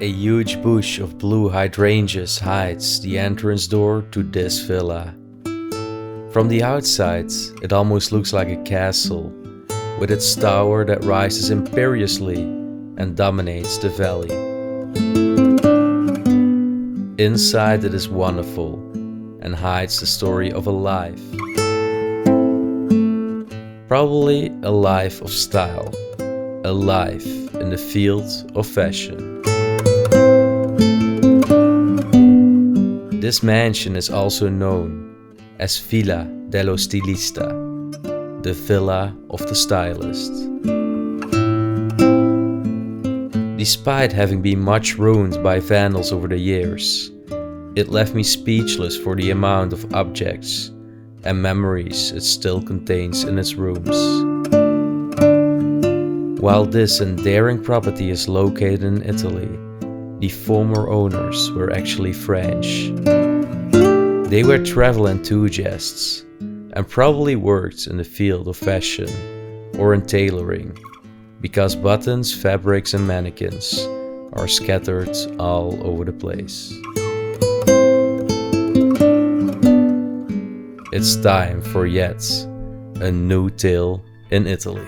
A huge bush of blue hydrangeas hides the entrance door to this villa. From the outside, it almost looks like a castle, with its tower that rises imperiously and dominates the valley. Inside it is wonderful and hides the story of a life. Probably a life of style, a life in the field of fashion. This mansion is also known as Villa dello Stylista, the villa of the stylist. Despite having been much ruined by vandals over the years, it left me speechless for the amount of objects and memories it still contains in its rooms. While this endearing property is located in Italy, the former owners were actually French. They were travel enthusiasts and probably worked in the field of fashion or in tailoring, because buttons, fabrics and mannequins are scattered all over the place. It's time for yet a new tale in Italy.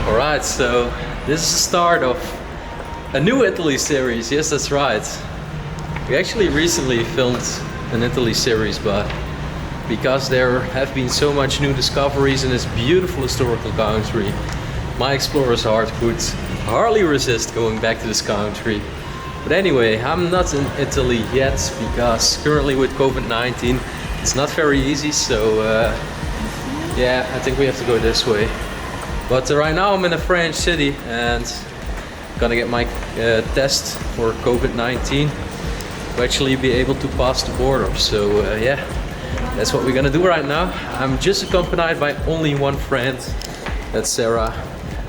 Alright, so this is the start of a new Italy series. Yes, that's right. We actually recently filmed an Italy series, but because there have been so much new discoveries in this beautiful historical country, my explorer's heart could hardly resist going back to this country. But anyway, I'm not in Italy yet because currently with COVID-19 it's not very easy, so yeah, I think we have to go this way. But right now I'm in a French city and gonna get my test for COVID-19 to actually be able to pass the border. So yeah, that's what we're gonna do right now. I'm just accompanied by only one friend, that's Sarah.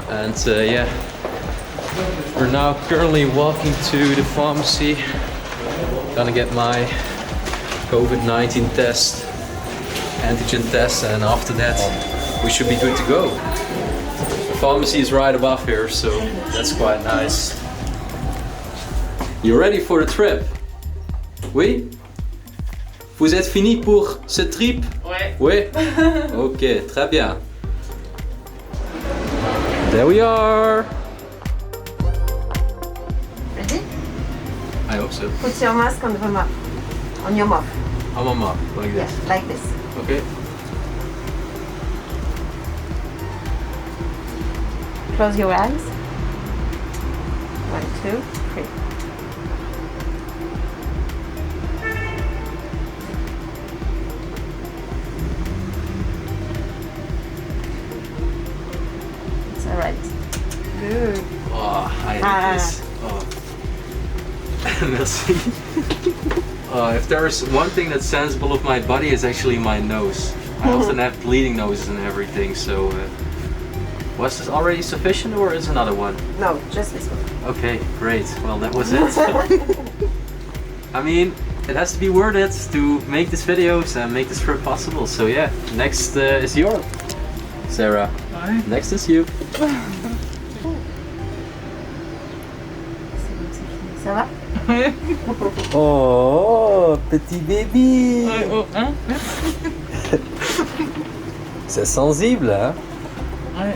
And yeah, we're now currently walking to the pharmacy. Gonna get my COVID-19 test, antigen test, and after that we should be good to go. The pharmacy is right above here, so that's quite nice. You ready for the trip? Oui? Vous êtes fini pour ce trip? Ouais. Oui? Ok, très bien. There we are! Ready? I hope so. Put your mask on the map. On your mouth. On my map, like this. Yes, like this. Okay. Close your eyes. 1, 2, 3. It's alright. Good. Oh, I hate this. Oh. Merci. If there's one thing that's sensible of my body, it's actually my nose. I often have bleeding noses and everything, so was this already sufficient or is another one? No, just this one. Okay, great. Well, that was it. I mean, it has to be worth it to make these videos and make this trip possible. So yeah, next is your Sarah. Hi. Next is you. Ça va? Ouais. Oh, petit baby. Ouais, oh, hein? C'est sensible, hein? Ouais.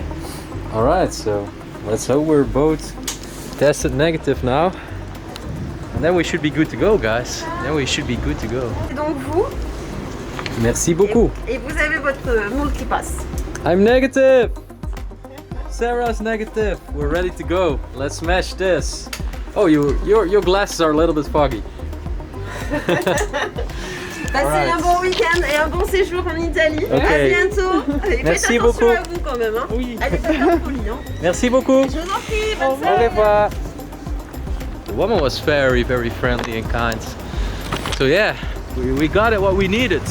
Alright, so let's hope we're both tested negative now. And then we should be good to go, guys. Then we should be good to go. Et donc vous, Merci beaucoup. et vous avez votre moule qui passe. I'm negative! Sarah's negative. We're ready to go. Let's smash this. Oh, your glasses are a little bit foggy. Passez un bon week-end et un bon séjour en Italie. Ok. À bientôt. Et Merci faites attention beaucoup. à vous quand même. Hein. Oui. Allez pas faire de folie. Hein. Merci beaucoup. Je vous en prie. Bonne Au revoir. woman was very, very friendly and kind. So yeah, we got it what we needed.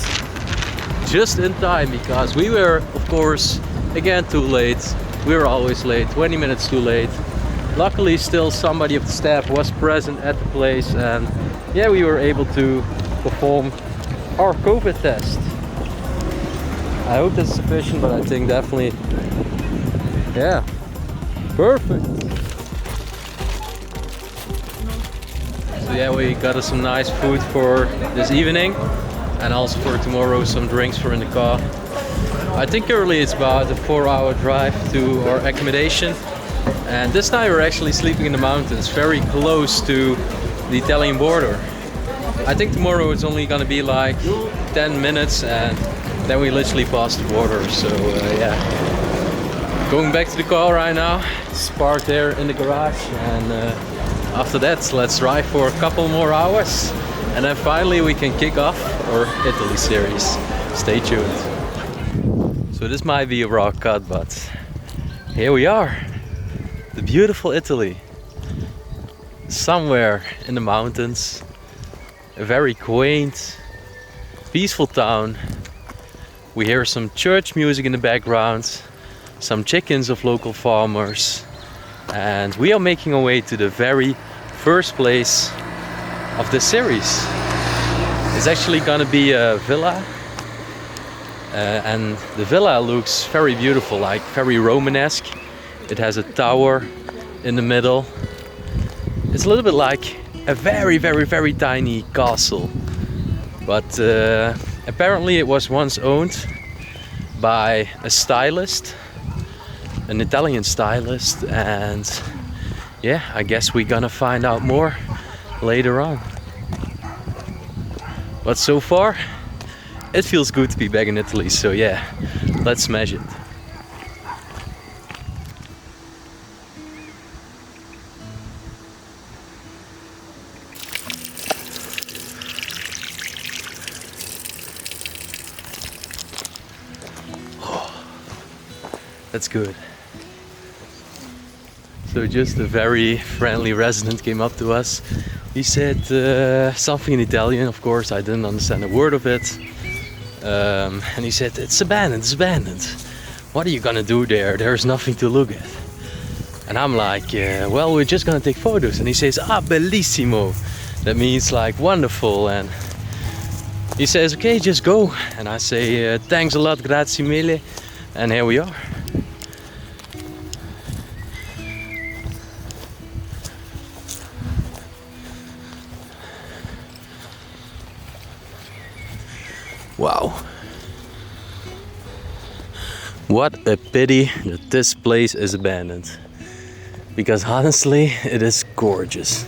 Just in time, because we were, of course, again too late. We were always late, 20 minutes too late. Luckily, still somebody of the staff was present at the place, and yeah, we were able to perform our COVID test. I hope that's sufficient, but I think definitely, yeah, perfect. So yeah, we got us some nice food for this evening, and also for tomorrow some drinks for in the car. I think currently it's about a 4-hour drive to our accommodation, and this night we're actually sleeping in the mountains, very close to the Italian border. I think tomorrow it's only gonna be like 10 minutes and then we literally pass the border. So yeah, going back to the car right now. It's parked there in the garage, and after that let's drive for a couple more hours, and then finally we can kick off our Italy series. Stay tuned. So this might be a raw cut, but here we are. The beautiful Italy. Somewhere in the mountains. A very quaint, peaceful town. We hear some church music in the background, some chickens of local farmers, and we are making our way to the very first place of this series. It's actually gonna be a villa, and the villa looks very beautiful, like very Romanesque. It has a tower in the middle. It's a little bit like a very, very, very tiny castle, but apparently it was once owned by a stylist, an Italian stylist, and yeah, I guess we're gonna find out more later on. But so far it feels good to be back in Italy, so yeah, let's smash it. That's good. So just a very friendly resident came up to us. He said something in Italian, of course I didn't understand a word of it. And he said, it's abandoned, it's abandoned. What are you gonna do there? There's nothing to look at. And I'm like, well, we're just gonna take photos. And he says, ah, bellissimo. That means like wonderful. And he says, okay, just go. And I say, thanks a lot, grazie mille. And here we are. Wow. What a pity that this place is abandoned. Because honestly, it is gorgeous.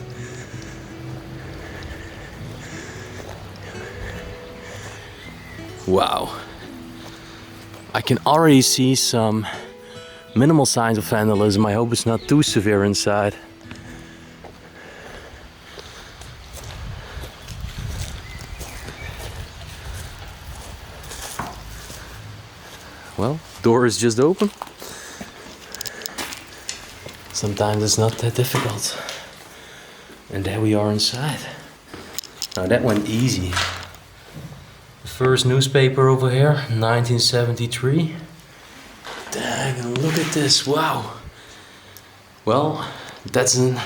Wow. I can already see some minimal signs of vandalism. I hope it's not too severe inside. Well, door is just open. Sometimes it's not that difficult. And there we are inside. Now that went easy. The first newspaper over here, 1973. Dang, look at this, wow. Well, that's an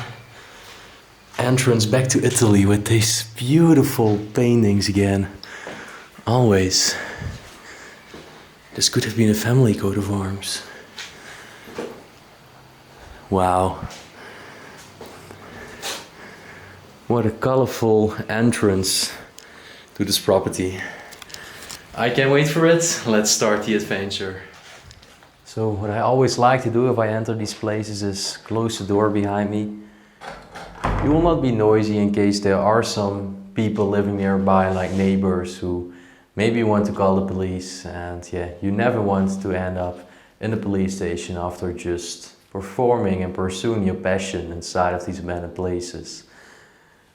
entrance back to Italy with these beautiful paintings again. Always. This could have been a family coat of arms. Wow. What a colorful entrance to this property. I can't wait for it. Let's start the adventure. So what I always like to do if I enter these places is close the door behind me. You will not be noisy in case there are some people living nearby, like neighbors who maybe want to call the police, and yeah, you never want to end up in the police station after just performing and pursuing your passion inside of these abandoned places.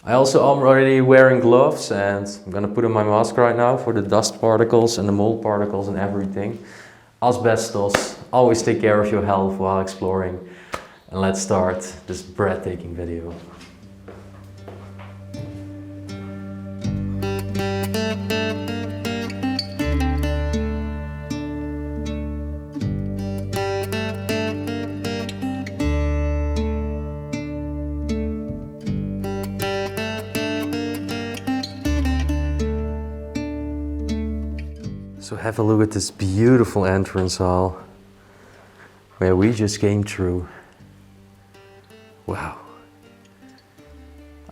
I also am already wearing gloves, and I'm gonna put on my mask right now for the dust particles and the mold particles and everything. Asbestos, always take care of your health while exploring. And let's start this breathtaking video. have a look at this beautiful entrance hall where we just came through. Wow.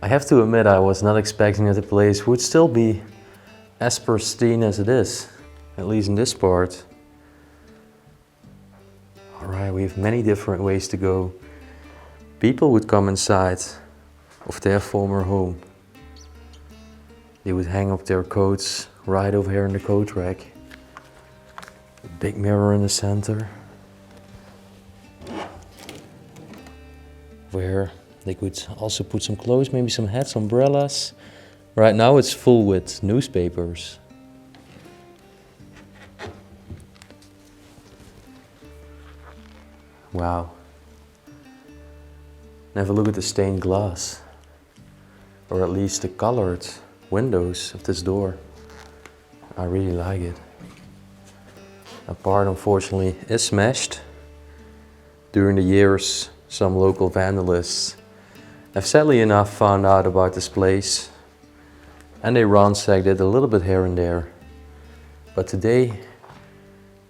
I have to admit, I was not expecting that the place would still be as pristine as it is, at least in this part. Alright, we have many different ways to go. People would come inside of their former home. They would hang up their coats right over here in the coat rack. A big mirror in the center, where they could also put some clothes, maybe some hats, umbrellas. Right now it's full with newspapers. Wow. And have a look at the stained glass, or at least the colored windows of this door. I really like it. A part, unfortunately, is smashed. During the years, some local vandalists have sadly enough found out about this place, and they ransacked it a little bit here and there. But today,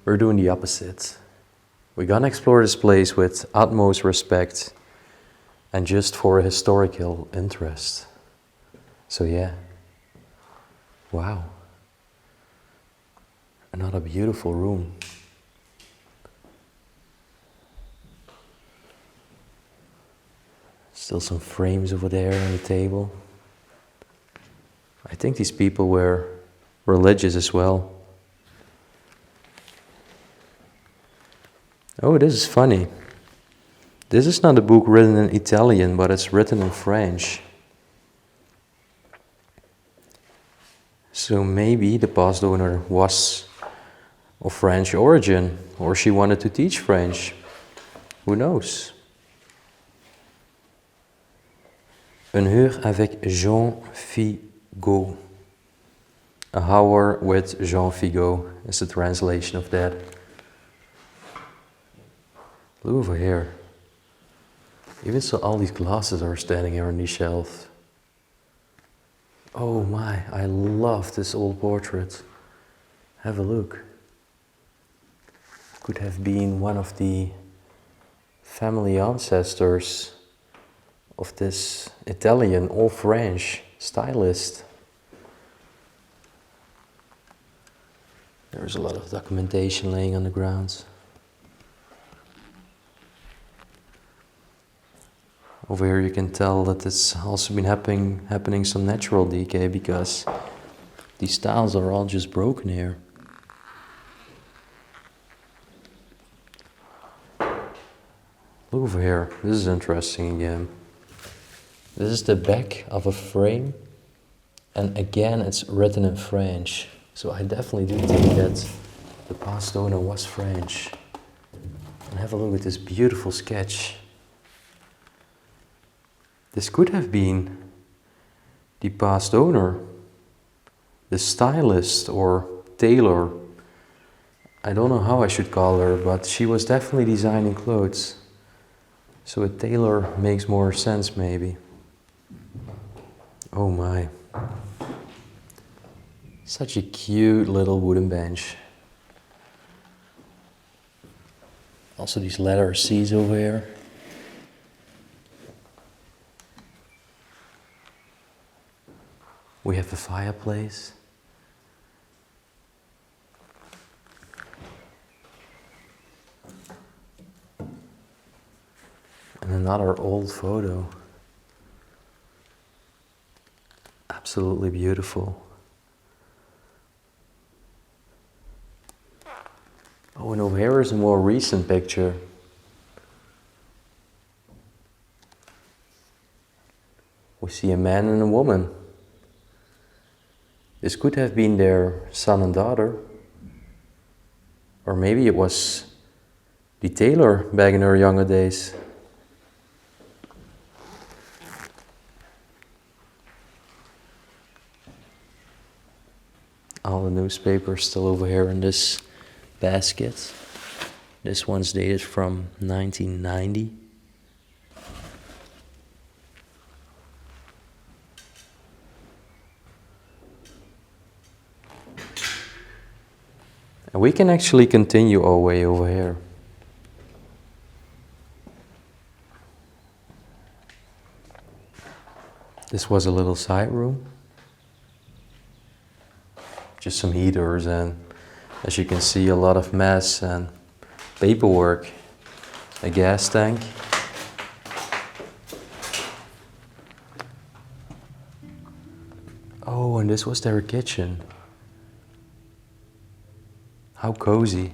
we're doing the opposite. We're gonna explore this place with utmost respect and just for a historical interest. So yeah. Wow. Another beautiful room. Still some frames over there on the table. I think these people were religious as well. Oh, this is funny. This is not a book written in Italian, but it's written in French. So maybe the past owner was of French origin, or she wanted to teach French. Who knows? Een huur avec Jan-Figo. A hour with Jean-Figo is the translation of that. Look over here. Even so, all these glasses are standing here on these shelves. Oh my, I love this old portrait. Have a look. Could have been one of the family ancestors of this Italian or French stylist. There's a lot of documentation laying on the ground. Over here you can tell that it's also been happening some natural decay, because these tiles are all just broken here. Look over here, this is interesting again. This is the back of a frame, and again it's written in French. So I definitely do think that the past owner was French. And have a look at this beautiful sketch. This could have been the past owner, the stylist or tailor. I don't know how I should call her, but she was definitely designing clothes. So a tailor makes more sense maybe. Oh my. Such a cute little wooden bench. Also these leather seats over here. We have a fireplace. And another old photo. Absolutely beautiful. Oh, and over here is a more recent picture. We see a man and a woman. This could have been their son and daughter. Or maybe it was the tailor back in her younger days. All the newspapers still over here in this basket. This one's dated from 1990. And we can actually continue our way over here. This was a little side room. Just some heaters and, as you can see, a lot of mess and paperwork. A gas tank. Oh, and this was their kitchen. How cozy.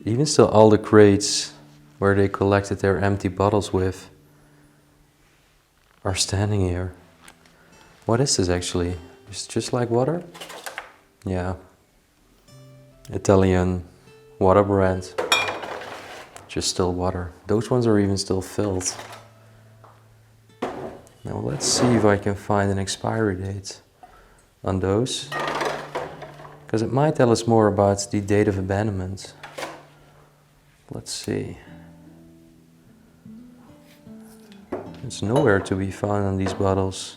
Even still, all the crates where they collected their empty bottles with are standing here. What is this actually? It's just like water? Yeah. Italian water brand. Just still water. Those ones are even still filled. Now let's see if I can find an expiry date on those. Because it might tell us more about the date of abandonment. Let's see. It's nowhere to be found on these bottles.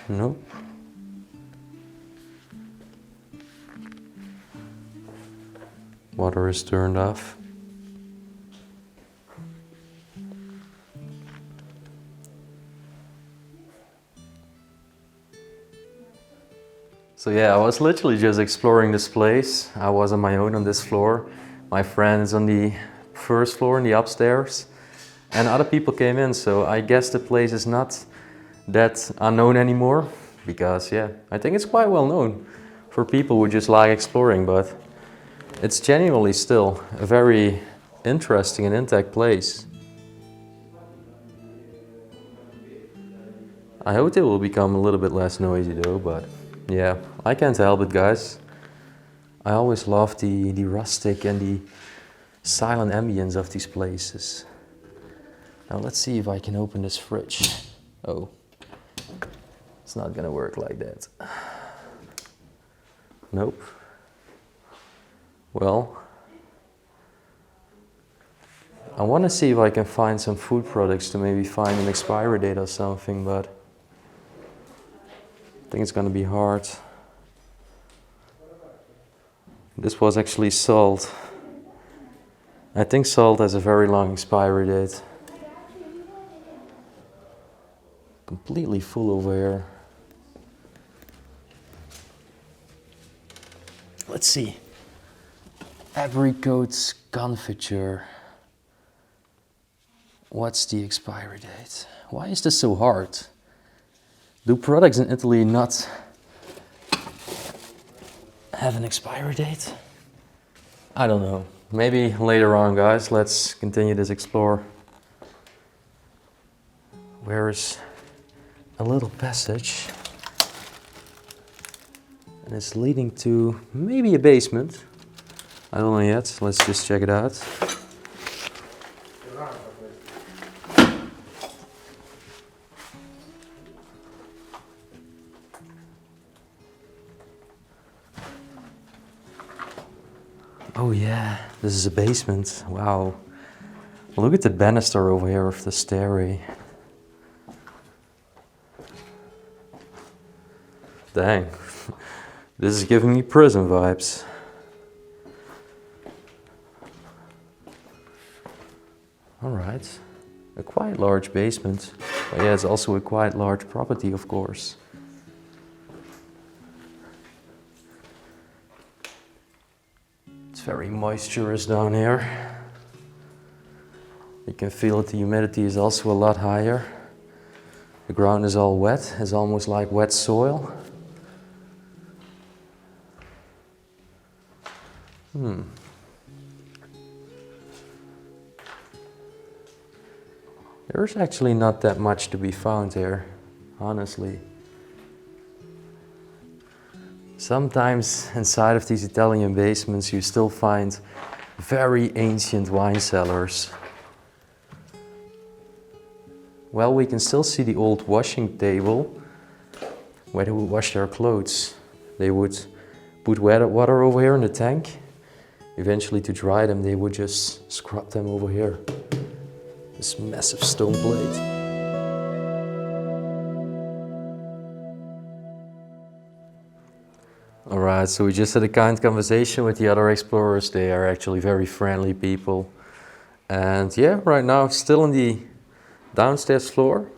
Nope. Water is turned off. So yeah, I was literally just exploring this place. I was on my own on this floor. My friend is on the first floor in the upstairs. And other people came in, so I guess the place is not that unknown anymore. Because yeah, I think it's quite well known for people who just like exploring, but it's genuinely still a very interesting and intact place. I hope it will become a little bit less noisy though, but yeah, I can't help it, guys. I always love the rustic and the silent ambience of these places. Now let's see if I can open this fridge. Oh, it's not gonna work like that. Nope. Well, I want to see if I can find some food products to maybe find an expiry date or something, but I think it's gonna be hard. This was actually salt. I think salt has a very long expiry date. Completely full over here. Let's see. Apricots confiture. What's the expiry date? Why is this so hard? Do products in Italy not have an expiry date? I don't know. Maybe later on, guys. Let's continue this explore. Where is a little passage? And it's leading to maybe a basement. I don't know yet. Let's just check it out. Oh yeah, this is a basement. Wow. Look at the banister over here of the stairway. Dang. This is giving me prison vibes. Alright. A quite large basement. But yeah, it's also a quite large property, of course. It's very moisturous down here. You can feel that the humidity is also a lot higher. The ground is all wet. It's almost like wet soil. There's actually not that much to be found here, honestly. Sometimes inside of these Italian basements you still find very ancient wine cellars. Well, we can still see the old washing table where they would wash their clothes. They would put water over here in the tank. Eventually, to dry them, they would just scrub them over here. This massive stone plate. Alright, so we just had a kind conversation with the other explorers. They are actually very friendly people. And yeah, right now still on the downstairs floor.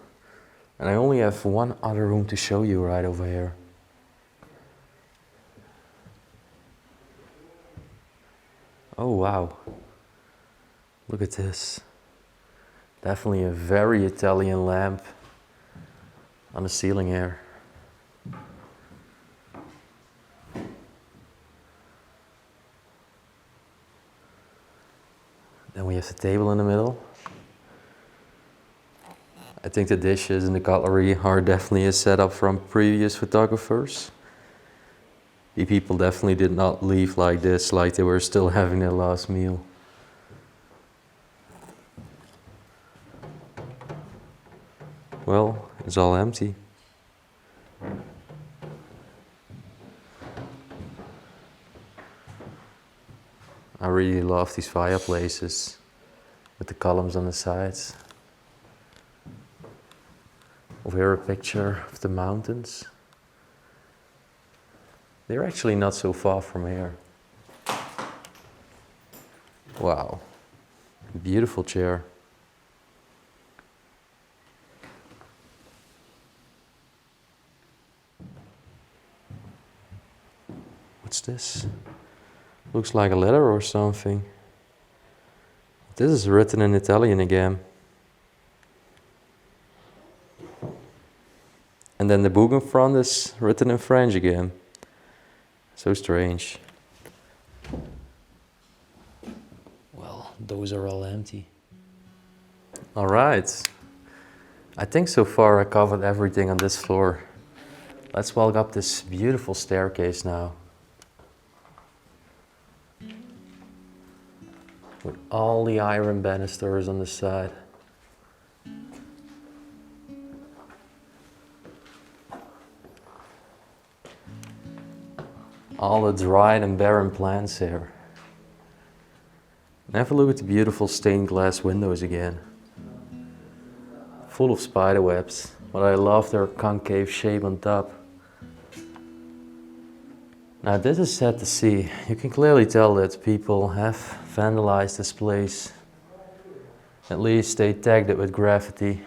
And I only have one other room to show you right over here. Oh wow, look at this. Definitely a very Italian lamp on the ceiling here. Then we have the table in the middle. I think the dishes and the cutlery are definitely a setup from previous photographers. The people definitely did not leave like this, like they were still having their last meal. Well, it's all empty. I really love these fireplaces with the columns on the sides. Over here a picture of the mountains. They're actually not so far from here. Wow, beautiful chair. What's this? Looks like a letter or something. This is written in Italian again. And then the book in front is written in French again. So strange. Well, those are all empty. All right. I think so far I covered everything on this floor. Let's walk up this beautiful staircase now. With all the iron banisters on the side. All the dried and barren plants here. And have a look at the beautiful stained glass windows again. Full of spider webs, but I love their concave shape on top. Now this is sad to see. You can clearly tell that people have vandalized this place. At least they tagged it with graffiti.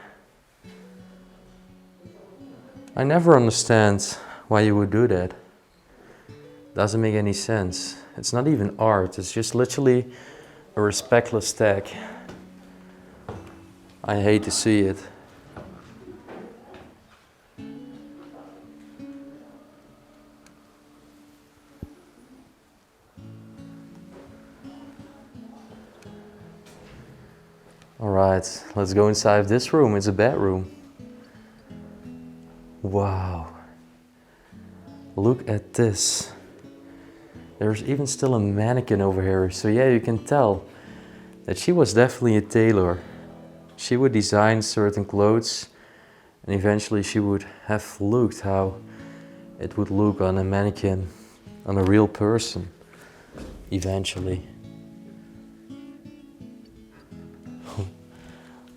I never understand why you would do that. Doesn't make any sense. It's not even art, it's just literally a respectless tag. I hate to see it. Alright, let's go inside this room. It's a bedroom. Wow. Look at this. There's even still a mannequin over here. So yeah, you can tell that she was definitely a tailor. She would design certain clothes and eventually she would have looked how it would look on a mannequin, on a real person, eventually.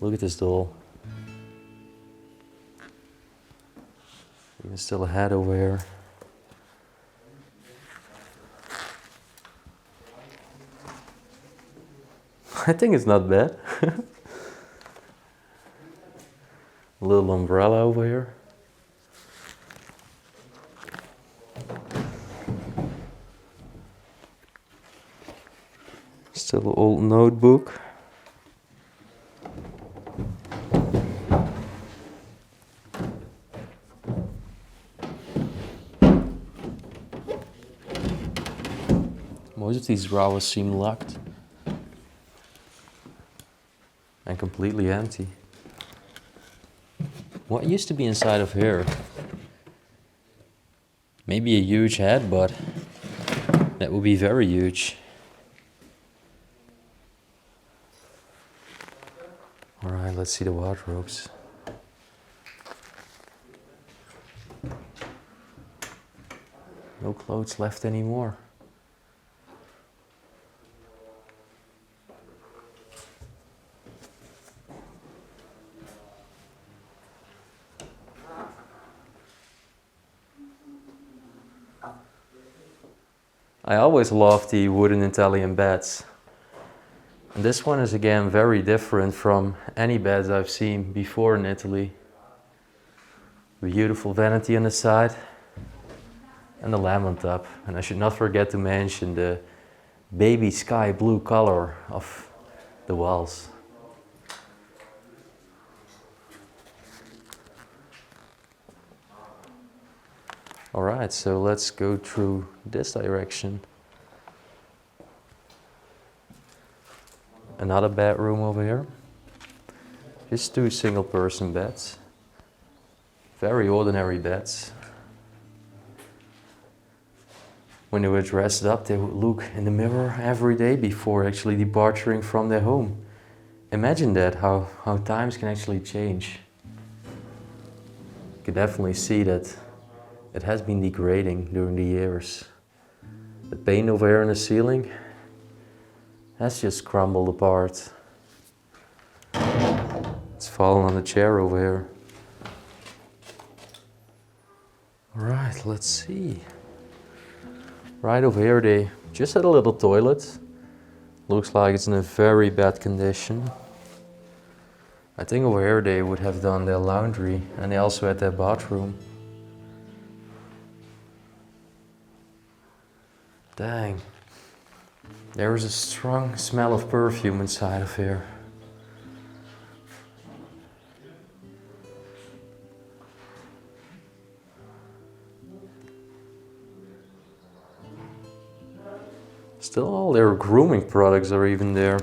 Look at this doll. Even still a head over here. I think it's not bad. A little umbrella over here. Still an old notebook. Most of these drawers seem locked and completely empty. What used to be inside of here? Maybe a huge head, but that would be very huge. Alright, let's see the wardrobes. No clothes left anymore. I always loved the wooden Italian beds. And this one is again very different from any beds I've seen before in Italy. Beautiful vanity on the side and the lamp on top. And I should not forget to mention the baby sky blue color of the walls. Alright, so let's go through this direction. Another bedroom over here. Just 2 single person beds. Very ordinary beds. When they were dressed up, they would look in the mirror every day before actually departing from their home. Imagine that, how times can actually change. You can definitely see that it has been degrading during the years. The paint over here in the ceiling has just crumbled apart. It's fallen on the chair over here. Alright, let's see. Right over here they just had a little toilet. Looks like it's in a very bad condition. I think over here they would have done their laundry, and they also had their bathroom. Dang. There is a strong smell of perfume inside of here. Still all their grooming products are even there.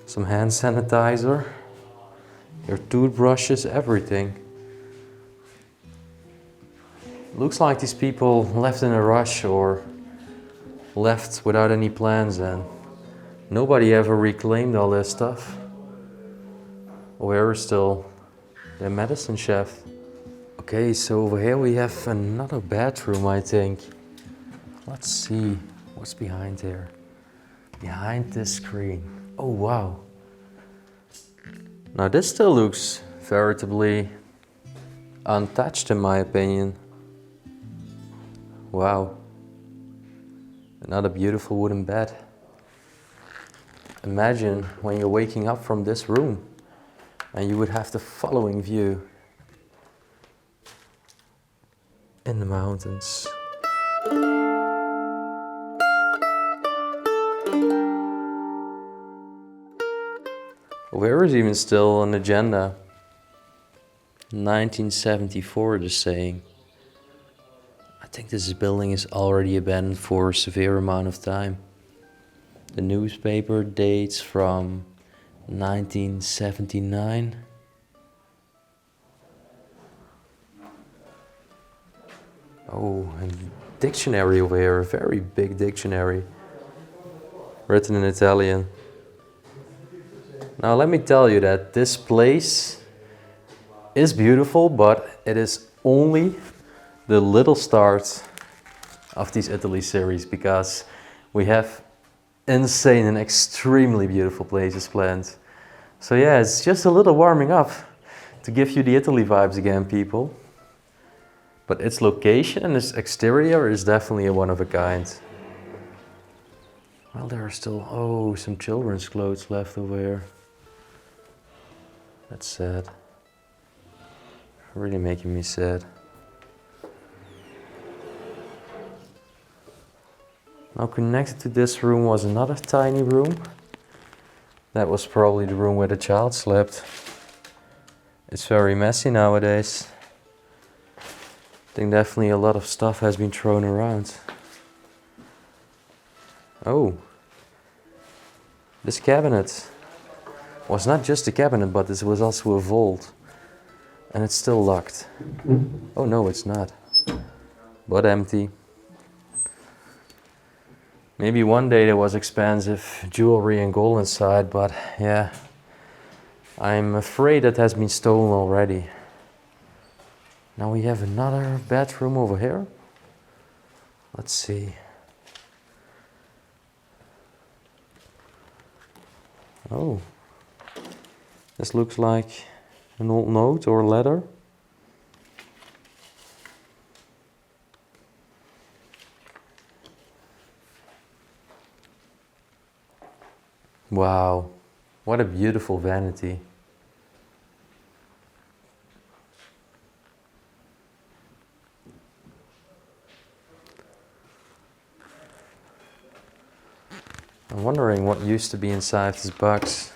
Some hand sanitizer, their toothbrushes, everything. Looks like these people left in a rush or left without any plans, and nobody ever reclaimed all this stuff. Where is still the medicine chef? Okay, so over here we have another bedroom, I think. Let's see what's behind there. Behind this screen. Oh wow. Now this still looks veritably untouched in my opinion. Wow. Another beautiful wooden bed. Imagine when you're waking up from this room and you would have the following view in the mountains. Where is even still an agenda? 1974, they're saying. I think this building is already abandoned for a severe amount of time. The newspaper dates from 1979. Oh, and dictionary over here, a very big dictionary, written in Italian. Now let me tell you that this place is beautiful, but it is only the little start of this Italy series, because we have insane and extremely beautiful places planned. So yeah, it's just a little warming up to give you the Italy vibes again, people. But its location and its exterior is definitely a one of a kind. Well, there are still, oh, some children's clothes left over here. That's sad. Really making me sad. Now connected to this room was another tiny room. That was probably the room where the child slept. It's very messy nowadays. I think definitely a lot of stuff has been thrown around. Oh, this cabinet was not just a cabinet, but this was also a vault. And it's still locked. Oh no, it's not. But empty. Maybe one day there was expensive jewelry and gold inside, but yeah, I'm afraid that has been stolen already. Now we have another bedroom over here. Let's see. Oh, this looks like an old note or letter. Wow, what a beautiful vanity. I'm wondering what used to be inside this box.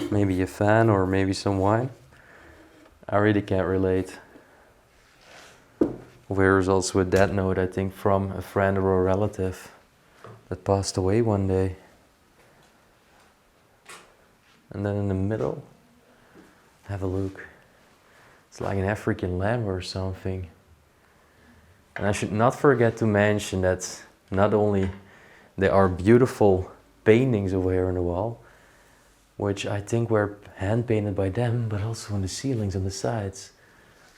Maybe a fan or maybe some wine. I really can't relate. There's also a dead note, I think, from a friend or a relative that passed away one day. And then in the middle, have a look. It's like an African lamb or something. And I should not forget to mention that not only there are beautiful paintings over here on the wall, which I think were hand painted by them, but also on the ceilings on the sides.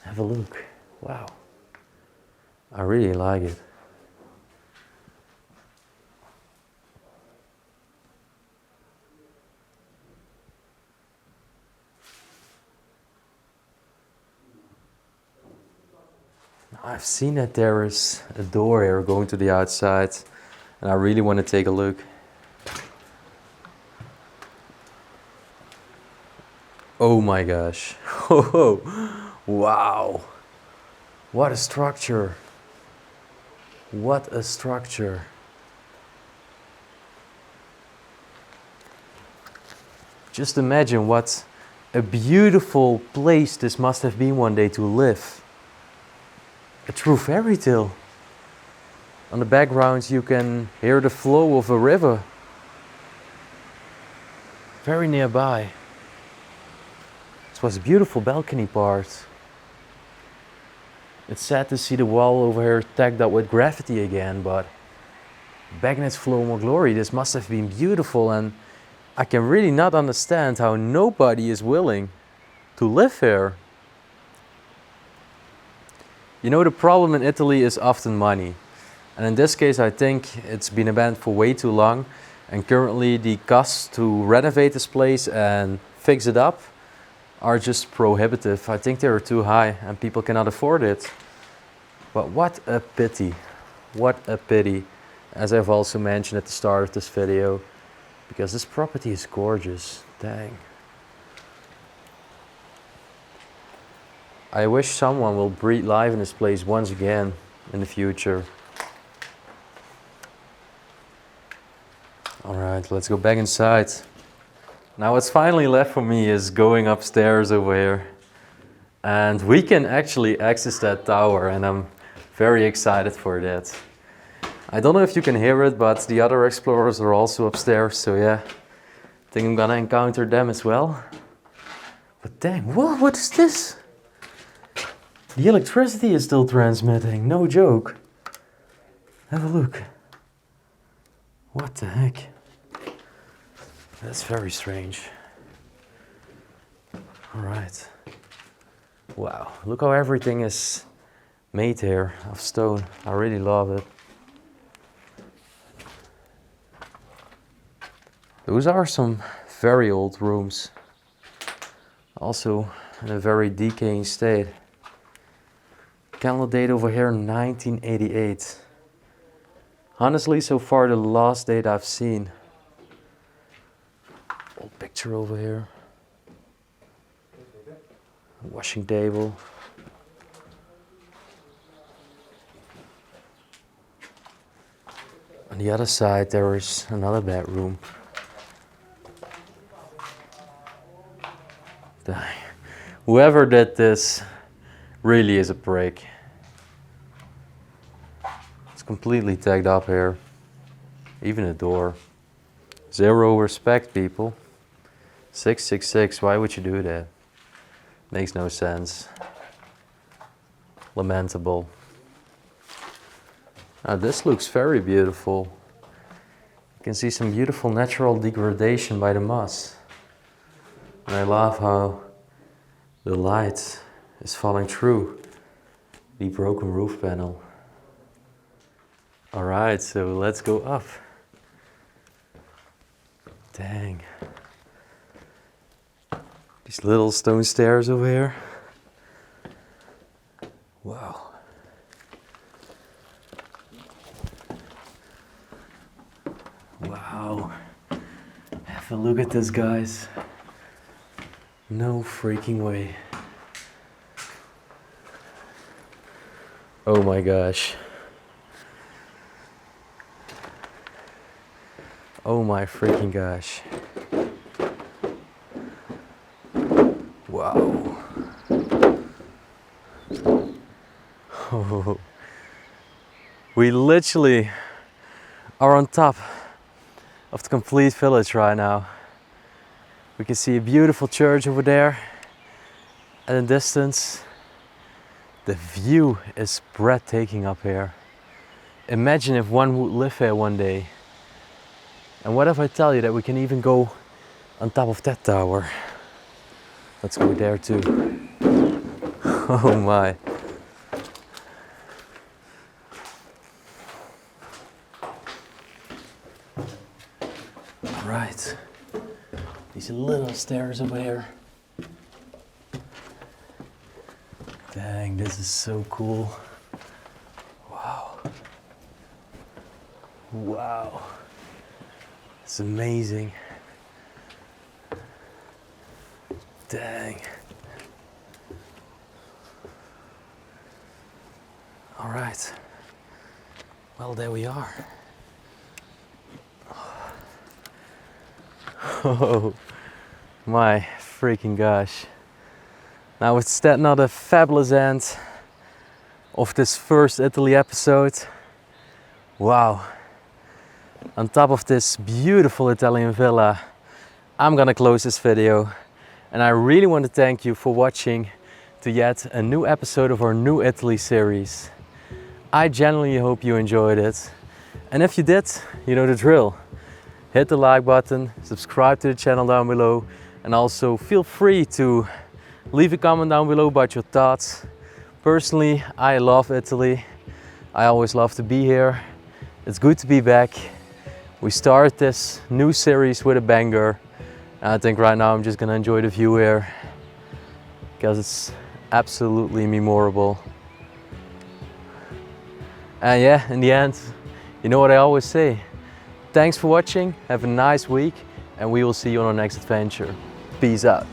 Have a look. Wow. I really like it. I've seen that there is a door here going to the outside, and I really want to take a look. Oh my gosh. Oh, wow. What a structure. What a structure. Just imagine what a beautiful place this must have been one day to live. A true fairy tale. On the background you can hear the flow of a river. Very nearby. This was a beautiful balcony part. It's sad to see the wall over here tagged up with graffiti again, but back in its flow more glory, this must have been beautiful, and I can really not understand how nobody is willing to live here. You know, the problem in Italy is often money. And in this case, I think it's been abandoned for way too long. And currently the costs to renovate this place and fix it up are just prohibitive. I think they are too high and people cannot afford it. But what a pity. What a pity. As I've also mentioned at the start of this video. Because this property is gorgeous. Dang. I wish someone will breathe life in this place once again in the future. Alright, let's go back inside. Now what's finally left for me is going upstairs over here. And we can actually access that tower, and I'm very excited for that. I don't know if you can hear it, but the other explorers are also upstairs, so yeah. I think I'm gonna encounter them as well. But dang, what is this? The electricity is still transmitting, no joke. Have a look. What the heck? That's very strange. Alright. Wow, look how everything is made here of stone. I really love it. Those are some very old rooms. Also in a very decaying state. Candle date over here 1988. Honestly, so far the last date I've seen. Old picture over here. Washing table. On the other side there is another bedroom. Whoever did this really is a prick. It's completely tagged up here. Even a door. Zero respect, people. 666, why would you do that? Makes no sense. Lamentable. Now this looks very beautiful. You can see some beautiful natural degradation by the moss. And I love how the light is falling through the broken roof panel. Alright, so let's go up. Dang. These little stone stairs over here. Wow. Wow. Have a look at this, guys. No freaking way. Oh my gosh. Oh my freaking gosh. Wow. Oh. We literally are on top of the complete village right now. We can see a beautiful church over there. At a distance, the view is breathtaking up here. Imagine if one would live here one day. And what if I tell you that we can even go on top of that tower? Let's go there too. Oh my. Alright. These little stairs over here. Dang, this is so cool. Wow. Wow. It's amazing. Dang. All right. Well, there we are. Oh my freaking gosh. Now, is that not a fabulous end of this first Italy episode? Wow. On top of this beautiful Italian villa, I'm gonna close this video. And I really want to thank you for watching to yet a new episode of our new Italy series. I genuinely hope you enjoyed it. And if you did, you know the drill. Hit the like button, subscribe to the channel down below, and also feel free to leave a comment down below about your thoughts. Personally, I love Italy. I always love to be here. It's good to be back. We start this new series with a banger. And I think right now I'm just gonna enjoy the view here because it's absolutely memorable. And yeah, in the end, you know what I always say. Thanks for watching, have a nice week, and we will see you on our next adventure. Peace out.